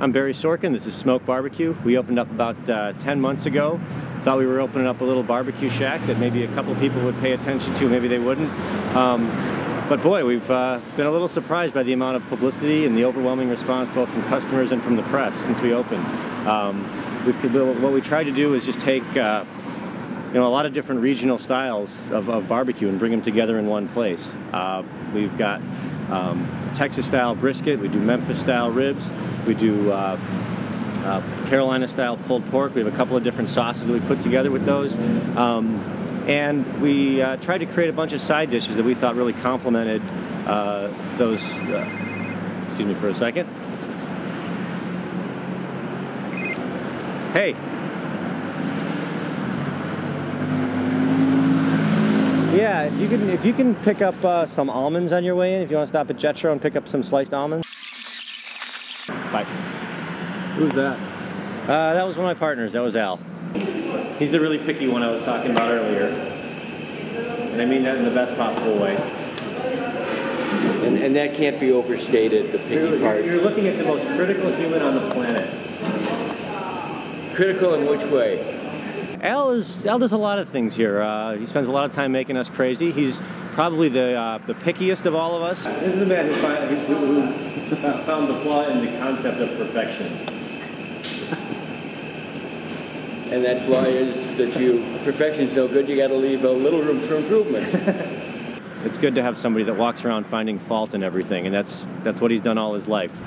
I'm Barry Sorkin. This is Smoque BBQ. We opened up about 10 months ago. Thought we were opening up a little barbecue shack that maybe a couple people would pay attention to, maybe they wouldn't. But boy, we've been a little surprised by the amount of publicity and the overwhelming response both from customers and from the press since we opened. What we tried to do is just take a lot of different regional styles of barbecue and bring them together in one place. We've got Texas-style brisket, we do Memphis-style ribs, we do Carolina-style pulled pork. We have a couple of different sauces that we put together with those. And we tried to create a bunch of side dishes that we thought really complemented those. Excuse me for a second. Hey. Yeah, if you can pick up some almonds on your way in, if you want to stop at Jetro and pick up some sliced almonds. Bye. Who's that? That was one of my partners. That was Al. He's the really picky one I was talking about earlier. And I mean that in the best possible way. And that can't be overstated, the picky part. You're looking at the most critical human on the planet. Critical in which way? Al does a lot of things here. He spends a lot of time making us crazy. He's probably the pickiest of all of us. This is the man who found the flaw in the concept of perfection. And that flaw is that perfection's no good, you gotta leave a little room for improvement. It's good to have somebody that walks around finding fault in everything, and that's what he's done all his life.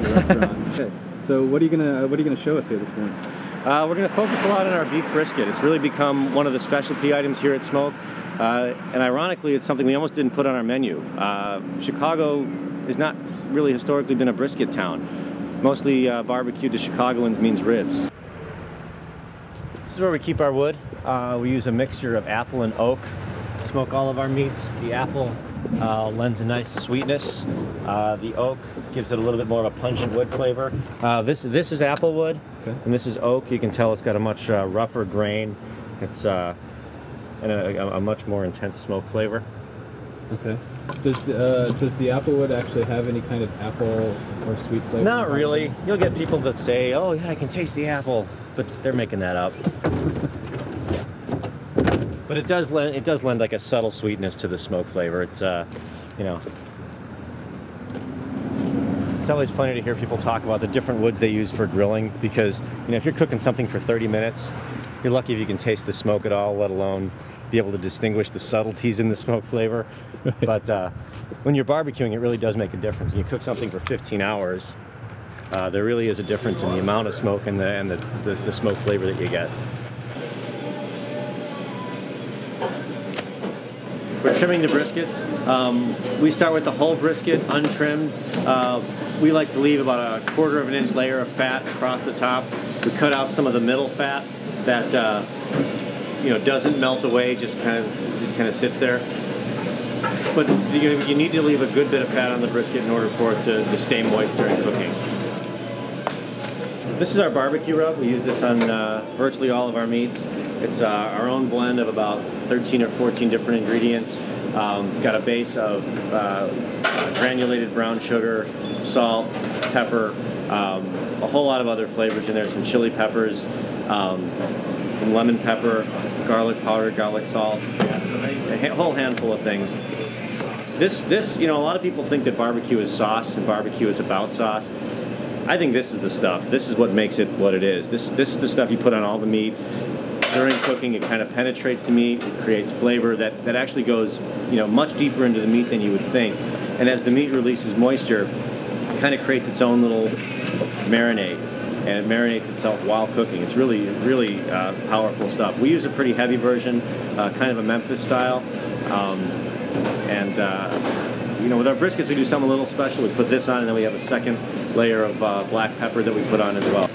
Okay. So what are you gonna show us here this morning? We're gonna focus a lot on our beef brisket. It's really become one of the specialty items here at Smoque, and ironically, it's something we almost didn't put on our menu. Chicago has not really historically been a brisket town. Mostly barbecue to Chicagoans means ribs. This is where we keep our wood. We use a mixture of apple and oak to smoke all of our meats. The apple lends a nice sweetness. The oak gives it a little bit more of a pungent wood flavor. This is apple wood, okay, and this is oak. You can tell it's got a much rougher grain. It's and a much more intense smoke flavor. Okay. Does the applewood actually have any kind of apple or sweet flavor? Not really. You'll get people that say, "Oh yeah, I can taste the apple," but they're making that up. But it does lend like a subtle sweetness to the smoke flavor. It's it's always funny to hear people talk about the different woods they use for grilling, because if you're cooking something for 30 minutes, you're lucky if you can taste the smoke at all, let alone be able to distinguish the subtleties in the smoke flavor. Right. But when you're barbecuing, it really does make a difference. When you cook something for 15 hours, there really is a difference in the amount of smoke and the smoke flavor that you get. We're trimming the briskets. We start with the whole brisket, untrimmed. We like to leave about a 1/4 of an inch layer of fat across the top. We cut out some of the middle fat that doesn't melt away, just kind of sits there. But you need to leave a good bit of fat on the brisket in order for it to stay moist during cooking. This is our barbecue rub. We use this on virtually all of our meats. It's our own blend of about 13 or 14 different ingredients. It's got a base of granulated brown sugar, salt, pepper, a whole lot of other flavors in there, some chili peppers, some lemon pepper, garlic powder, garlic salt, a whole handful of things. This, a lot of people think that barbecue is sauce and barbecue is about sauce. I think this is the stuff. This is what makes it what it is. This is the stuff you put on all the meat. During cooking, it kind of penetrates the meat, it creates flavor that actually goes, much deeper into the meat than you would think. And as the meat releases moisture, it kind of creates its own little marinade, and it marinates itself while cooking. It's really, really powerful stuff. We use a pretty heavy version, kind of a Memphis style. With our briskets, we do something a little special. We put this on, and then we have a second layer of black pepper that we put on as well.